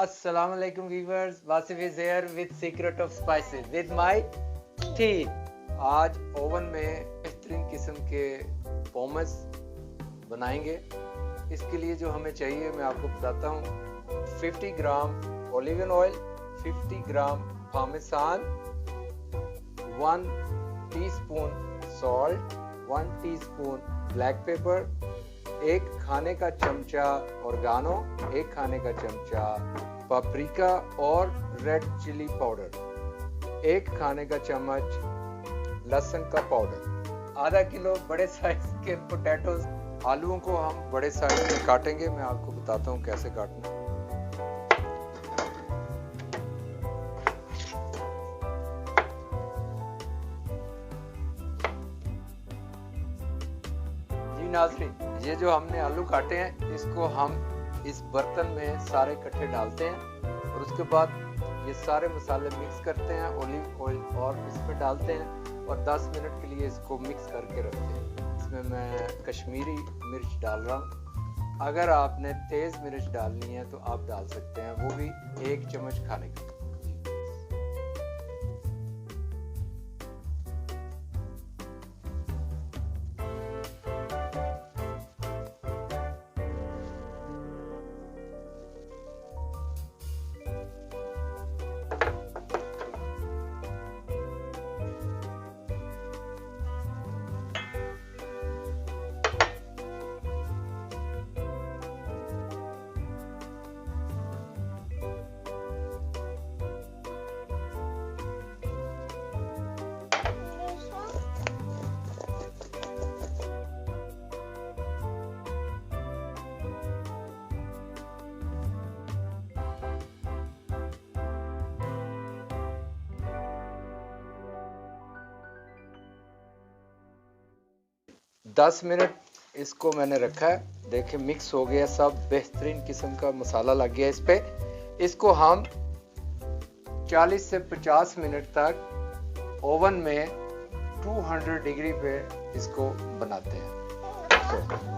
अस्सलाम वालेकुम viewers, Wasif is here with secret of spices with my T. आज oven में बेहतरीन किस्म के पोमस बनाएंगे। इसके लिए जो हमें चाहिए मैं आपको बताता हूँ। 50 ग्राम ओलिव ऑयल, 50 ग्राम पामेसान, 1 teaspoon salt, 1 teaspoon black pepper, 1 खाने का चमचा ऑर्गानो, 1 खाने का चमचा पापरिका और रेड चिली पाउडर, 1 खाने का चम्मच लहसुन का पाउडर, आधा किलो बड़े साइज के पोटैटोज। आलूओं को हम बड़े साइज में काटेंगे, मैं आपको बताता हूँ कैसे काटना। जी नाज़रीन, ये जो हमने आलू काटे हैं इसको हम इस बर्तन में सारे इकट्ठे डालते हैं और उसके बाद ये सारे मसाले मिक्स करते हैं, ओलिव ऑयल और इसमें डालते हैं और 10 मिनट के लिए इसको मिक्स करके रखते हैं। इसमें मैं कश्मीरी मिर्च डाल रहा हूँ। अगर आपने तेज़ मिर्च डालनी है तो आप डाल सकते हैं, वो भी 1 चम्मच खाने का। 10 मिनट इसको मैंने रखा है। देखिए मिक्स हो गया, सब बेहतरीन किस्म का मसाला लग गया इस पे। इसको हम 40 से 50 मिनट तक ओवन में 200 डिग्री पे इसको बनाते हैं।